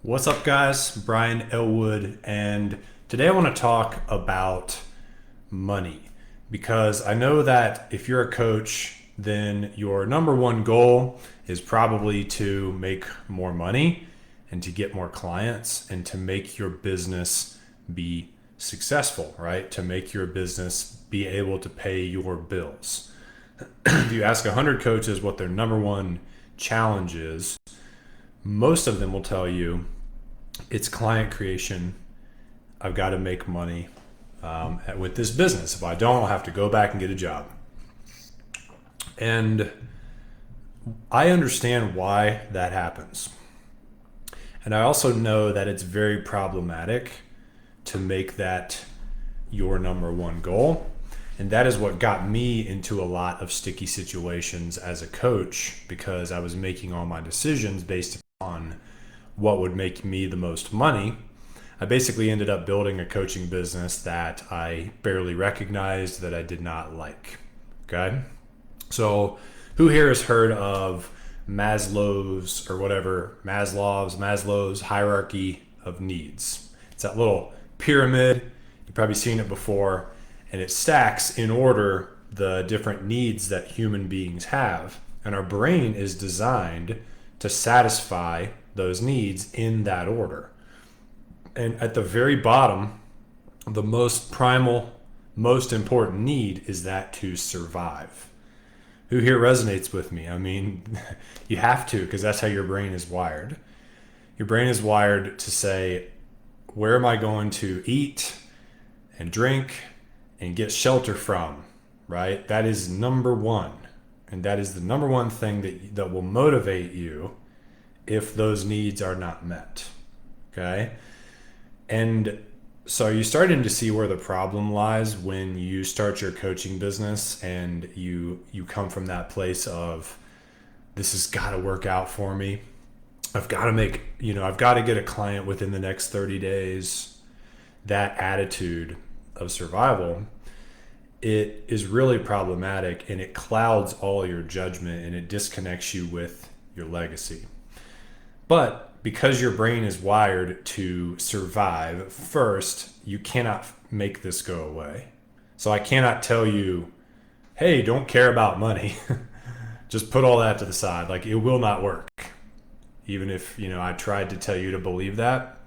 What's up, guys? Brian Ellwood, and today I want to talk about money because I know that if you're a coach, then your number one goal is probably to make more money and to get more clients and to make your business be successful, right? To make your business be able to pay your bills. If you ask 100 coaches what their number one challenge is, most of them will tell you it's client creation. I've got to make money with this business. If I don't, I'll have to go back and get a job. And I understand why that happens. And I also know that it's very problematic to make that your number one goal. And that is what got me into a lot of sticky situations as a coach, because I was making all my decisions based on what would make me the most money. I basically ended up building a coaching business that I barely recognized, that I did not like. Okay? So who here has heard of Maslow's hierarchy of needs? It's that little pyramid. You've probably seen it before, and it stacks in order the different needs that human beings have. And our brain is designed to satisfy those needs in that order. And at the very bottom, the most primal, most important need is that to survive. Who here resonates with me? I mean, you have to, because that's how your brain is wired. Your brain is wired to say, where am I going to eat and drink and get shelter from, right? That is number one. And that is the number one thing that will motivate you if those needs are not met. Okay? And so you're starting to see where the problem lies when you start your coaching business and you come from that place of, this has got to work out for me. I've got to get a client within the next 30 days. That attitude of survival, it is really problematic, and it clouds all your judgment, and it disconnects you with your legacy. But because your brain is wired to survive first, you cannot make this go away. So I cannot tell you, hey, don't care about money. Just put all that to the side. Like, it will not work. Even if, I tried to tell you to believe that,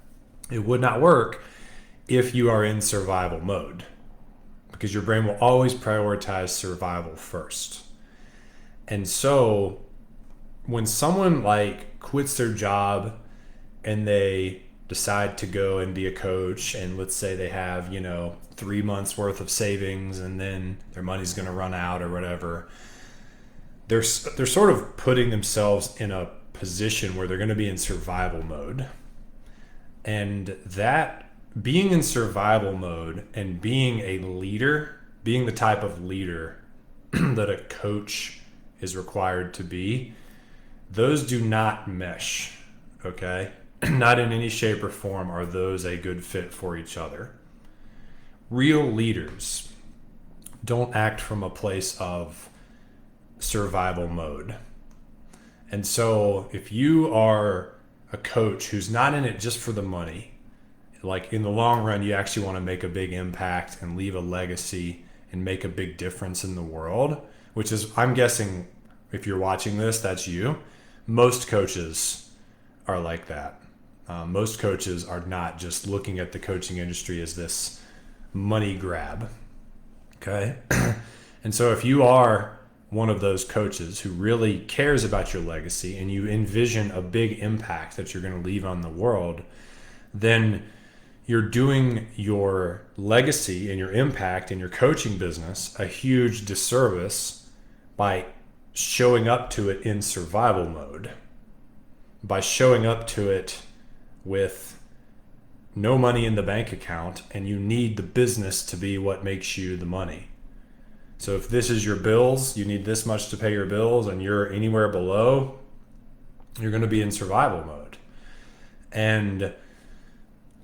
it would not work if you are in survival mode, because your brain will always prioritize survival first. And so when someone quits their job and they decide to go and be a coach, and let's say they have 3 months worth of savings and then their money's going to run out or whatever, they're sort of putting themselves in a position where they're going to be in survival mode. And that being in survival mode and being a leader, being the type of leader that a coach is required to be, those do not mesh, okay? Not in any shape or form are those a good fit for each other. Real leaders don't act from a place of survival mode. And so if you are a coach who's not in it just for the money, in the long run, you actually want to make a big impact and leave a legacy and make a big difference in the world, which is, I'm guessing, if you're watching this, that's you. Most coaches are like that. Most coaches are not just looking at the coaching industry as this money grab. Okay? And so if you are one of those coaches who really cares about your legacy and you envision a big impact that you're going to leave on the world, then you're doing your legacy and your impact in your coaching business a huge disservice by showing up to it in survival mode, by showing up to it with no money in the bank account, and you need the business to be what makes you the money. So if this is your bills, you need this much to pay your bills, and you're anywhere below, you're going to be in survival mode. And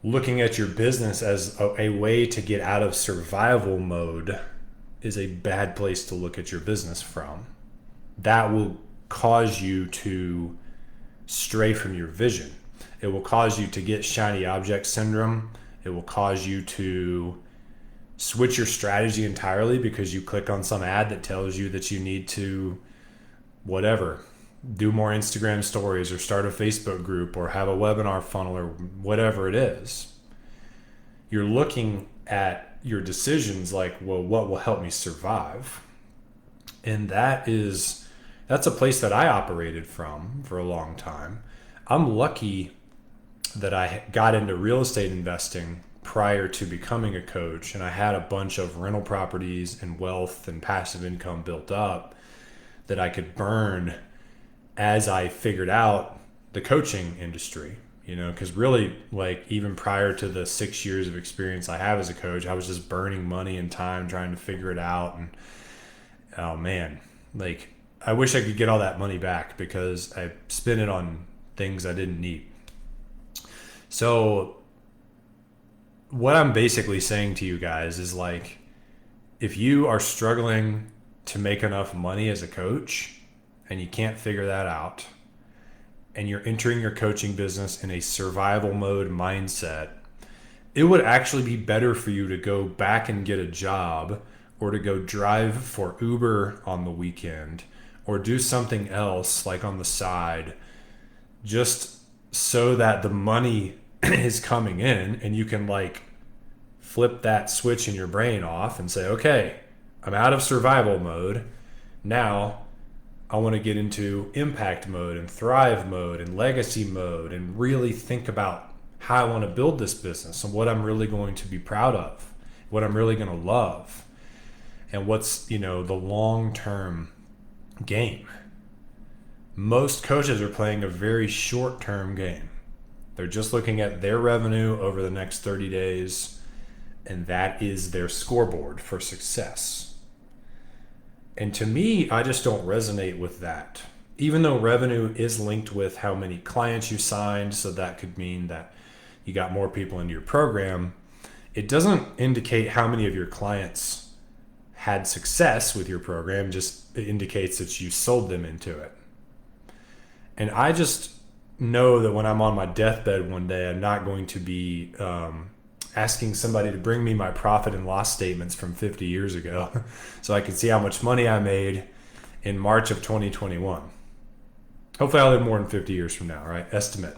looking at your business as a way to get out of survival mode is a bad place to look at your business from. That will cause you to stray from your vision. It will cause you to get shiny object syndrome. It will cause you to switch your strategy entirely because you click on some ad that tells you that you need to whatever, do more Instagram stories or start a Facebook group or have a webinar funnel or whatever it is. You're looking at your decisions like, well, what will help me survive? And that's a place that I operated from for a long time. I'm lucky that I got into real estate investing prior to becoming a coach, and I had a bunch of rental properties and wealth and passive income built up that I could burn as I figured out the coaching industry, because really, like, even prior to the 6 years of experience I have as a coach, I was just burning money and time trying to figure it out. And oh man, like, I wish I could get all that money back because I spent it on things I didn't need. So what I'm basically saying to you guys is, like, if you are struggling to make enough money as a coach and you can't figure that out, and you're entering your coaching business in a survival mode mindset, it would actually be better for you to go back and get a job, or to go drive for Uber on the weekend, or do something else like on the side, just so that the money is coming in and you can, like, flip that switch in your brain off and say, okay, I'm out of survival mode. Now I want to get into impact mode and thrive mode and legacy mode, and really think about how I want to build this business and what I'm really going to be proud of, what I'm really going to love, and what's, the long-term game. Most coaches are playing a very short-term game. They're just looking at their revenue over the next 30 days, and that is their scoreboard for success. And to me, I just don't resonate with that. Even though revenue is linked with how many clients you signed, so that could mean that you got more people into your program, it doesn't indicate how many of your clients had success with your program. Just it indicates that you sold them into it. And I just know that when I'm on my deathbed one day, I'm not going to be asking somebody to bring me my profit and loss statements from 50 years ago so I can see how much money I made in March of 2021. Hopefully I'll live more than 50 years from now, right? Estimate.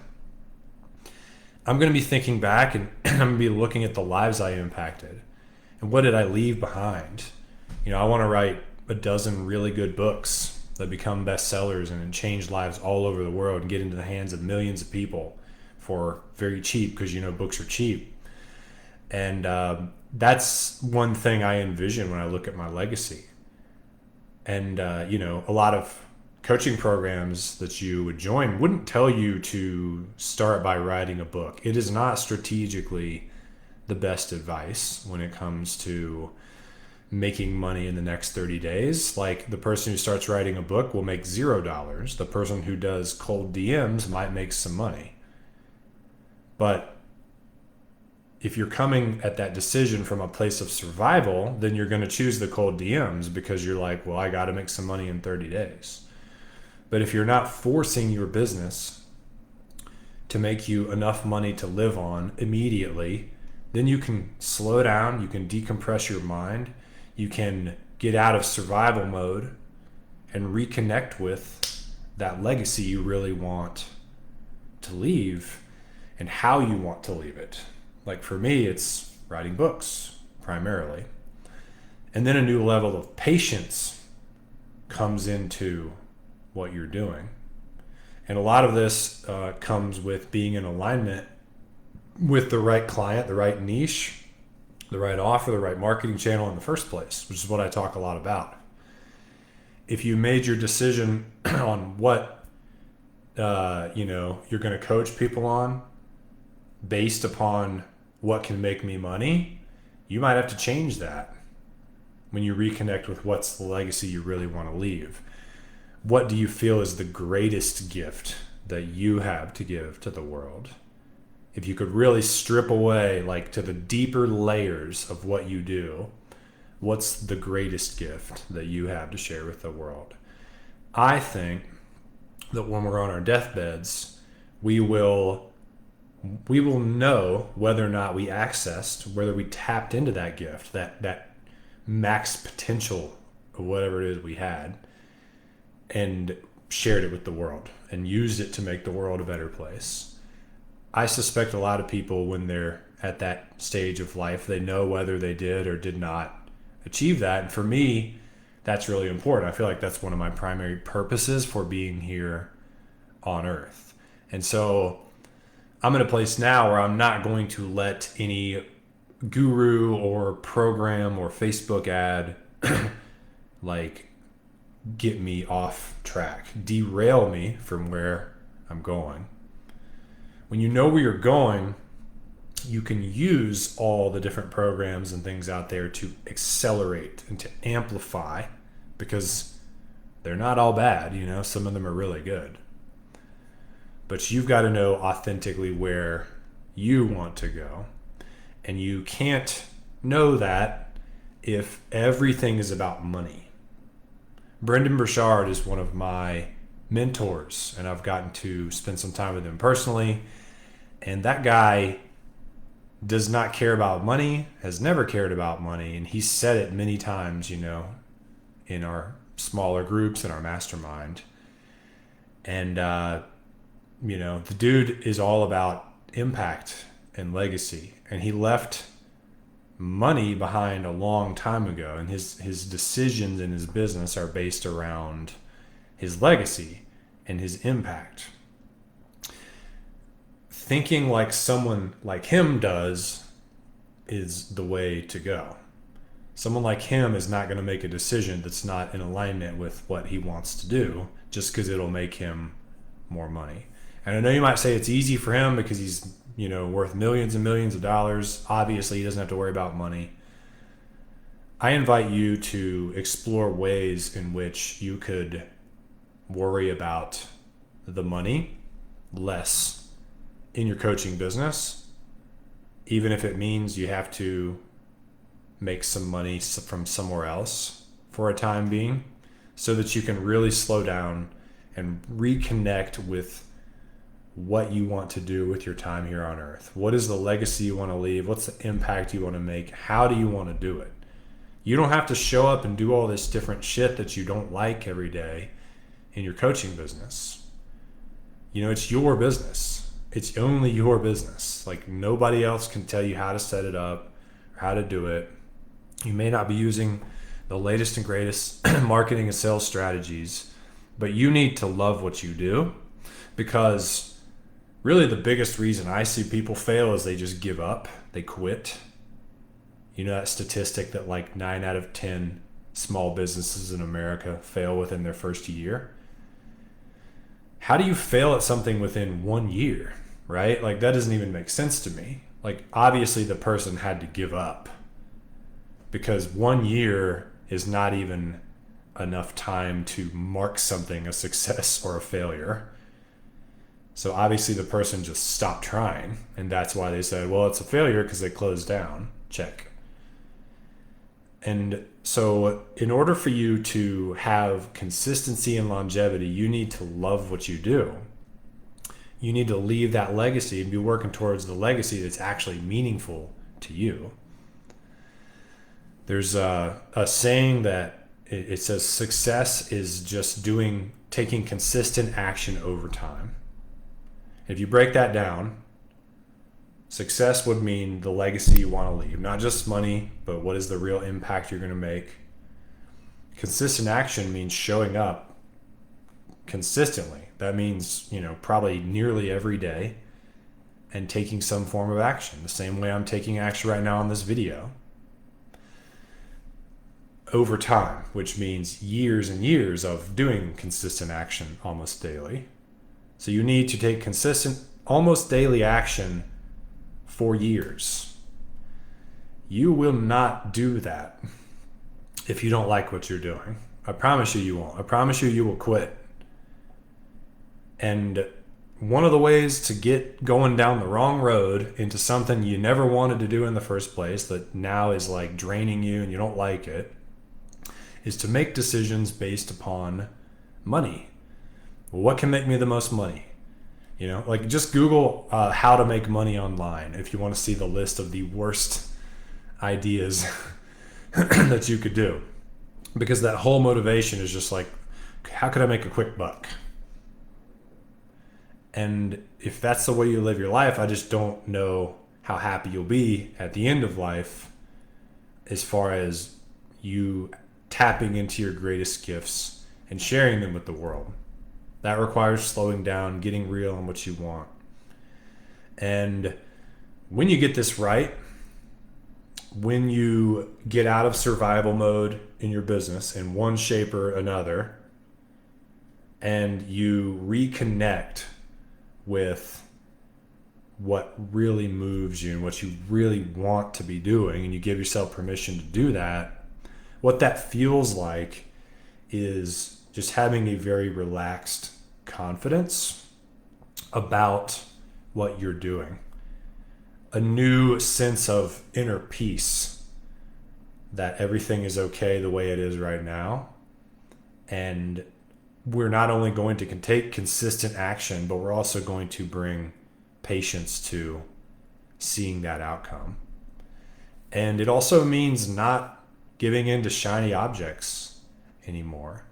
I'm going to be thinking back, and I'm going to be looking at the lives I impacted and what did I leave behind. I want to write a dozen really good books that become bestsellers and change lives all over the world and get into the hands of millions of people for very cheap, because books are cheap. And that's one thing I envision when I look at my legacy. And a lot of coaching programs that you would join wouldn't tell you to start by writing a book. It is not strategically the best advice when it comes to making money in the next 30 days. Like, the person who starts writing a book will make $0. The person who does cold DMs might make some money. But if you're coming at that decision from a place of survival, then you're going to choose the cold DMs because you're like, well, I got to make some money in 30 days. But if you're not forcing your business to make you enough money to live on immediately, then you can slow down, you can decompress your mind, you can get out of survival mode and reconnect with that legacy you really want to leave and how you want to leave it. Like, for me, it's writing books primarily. And then a new level of patience comes into what you're doing. And a lot of this comes with being in alignment with the right client, the right niche, the right offer, the right marketing channel in the first place, which is what I talk a lot about. If you made your decision on what you're going to coach people on based upon what can make me money, you might have to change that when you reconnect with what's the legacy you really want to leave. What do you feel is the greatest gift that you have to give to the world? If you could really strip away, like, to the deeper layers of what you do, what's the greatest gift that you have to share with the world? I think that when we're on our deathbeds, we will we will know whether or not we accessed, whether we tapped into that gift, that max potential of whatever it is we had, and shared it with the world and used it to make the world a better place. I suspect a lot of people, when they're at that stage of life, they know whether they did or did not achieve that. And for me, that's really important. I feel like that's one of my primary purposes for being here on earth. And so I'm in a place now where I'm not going to let any guru or program or Facebook ad like get me off track, derail me from where I'm going. When you know where you're going, you can use all the different programs and things out there to accelerate and to amplify, because they're not all bad, some of them are really good. But you've got to know authentically where you want to go. And you can't know that if everything is about money. Brendan Burchard is one of my mentors, and I've gotten to spend some time with him personally. And that guy does not care about money, has never cared about money. And he said it many times, in our smaller groups in our mastermind. And, the dude is all about impact and legacy. And he left money behind a long time ago. And his decisions in his business are based around his legacy and his impact. Thinking like someone like him does is the way to go. Someone like him is not going to make a decision that's not in alignment with what he wants to do just because it'll make him more money. And I know you might say it's easy for him because he's, worth millions and millions of dollars. Obviously, he doesn't have to worry about money. I invite you to explore ways in which you could worry about the money less in your coaching business, even if it means you have to make some money from somewhere else for a time being, so that you can really slow down and reconnect with what you want to do with your time here on earth. What is the legacy you want to leave? What's the impact you want to make? How do you want to do it? You don't have to show up and do all this different shit that you don't like every day in your coaching business. It's your business. It's only your business. Like, nobody else can tell you how to set it up or how to do it. You may not be using the latest and greatest marketing and sales strategies, but you need to love what you do, because really the biggest reason I see people fail is they just give up. They quit. That statistic that like 9 out of 10 small businesses in America fail within their first year. How do you fail at something within 1 year, right? Like, that doesn't even make sense to me. Like, obviously the person had to give up, because 1 year is not even enough time to mark something a success or a failure. So obviously the person just stopped trying, and that's why they said, well, it's a failure because they closed down. Check. And so in order for you to have consistency and longevity, you need to love what you do. You need to leave that legacy and be working towards the legacy that's actually meaningful to you. There's a saying that it says success is just taking consistent action over time. If you break that down, success would mean the legacy you want to leave, not just money, but what is the real impact you're going to make. Consistent action means showing up consistently. That means, probably nearly every day, and taking some form of action, the same way I'm taking action right now on this video. Over time, which means years and years of doing consistent action almost daily. So you need to take consistent, almost daily action for years. You will not do that if you don't like what you're doing. I promise you won't. I promise you will quit. And one of the ways to get going down the wrong road into something you never wanted to do in the first place, that now is like draining you and you don't like it, is to make decisions based upon money. Well, what can make me the most money? Like just Google how to make money online if you want to see the list of the worst ideas that you could do. Because that whole motivation is just like, how could I make a quick buck? And if that's the way you live your life, I just don't know how happy you'll be at the end of life as far as you tapping into your greatest gifts and sharing them with the world. That requires slowing down, getting real on what you want. And when you get this right, when you get out of survival mode in your business in one shape or another, and you reconnect with what really moves you and what you really want to be doing, and you give yourself permission to do that, what that feels like is just having a very relaxed confidence about what you're doing. A new sense of inner peace that everything is okay the way it is right now. And we're not only going to take consistent action, but we're also going to bring patience to seeing that outcome. And it also means not giving in to shiny objects anymore.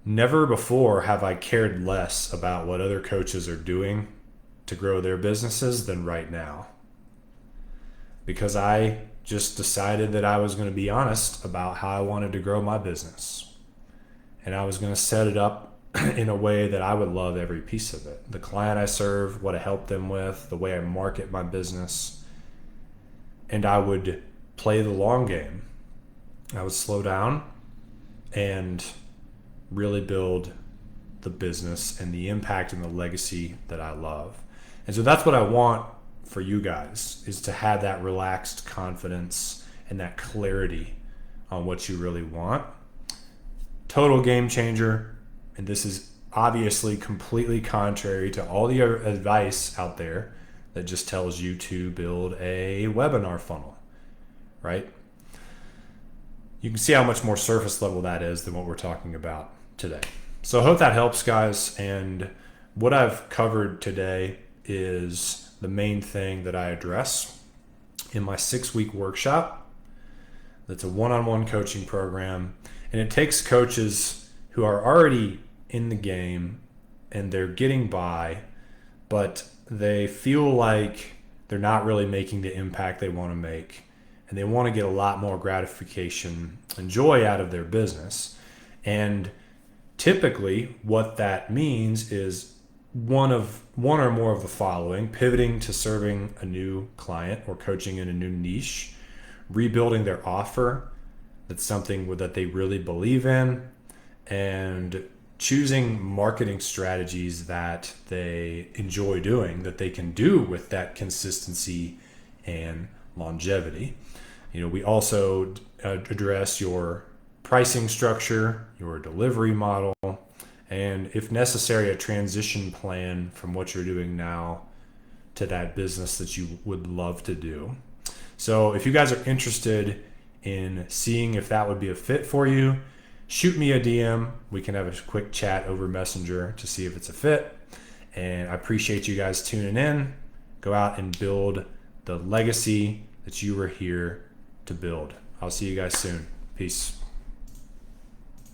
Never before have I cared less about what other coaches are doing to grow their businesses than right now. Because I just decided that I was going to be honest about how I wanted to grow my business. And I was going to set it up in a way that I would love every piece of it. The client I serve, what I help them with, the way I market my business. And I would play the long game. I would slow down and really build the business and the impact and the legacy that I love. And so that's what I want for you guys, is to have that relaxed confidence and that clarity on what you really want. Total game changer. And this is obviously completely contrary to all the other advice out there that just tells you to build a webinar funnel, right? You can see how much more surface level that is than what we're talking about today. So I hope that helps, guys. And what I've covered today is the main thing that I address in my 6-week workshop. That's a one-on-one coaching program. And it takes coaches who are already in the game and they're getting by, but they feel like they're not really making the impact they want to make. And they want to get a lot more gratification and joy out of their business. And typically what that means is one or more of the following: pivoting to serving a new client or coaching in a new niche, rebuilding their offer that's something that they really believe in, and choosing marketing strategies that they enjoy doing, that they can do with that consistency and longevity. We also address your pricing structure, your delivery model, and if necessary, a transition plan from what you're doing now to that business that you would love to do. So if you guys are interested in seeing if that would be a fit for you, shoot me a DM. We can have a quick chat over Messenger to see if it's a fit. And I appreciate you guys tuning in. Go out and build the legacy that you were here to build. I'll see you guys soon. Peace.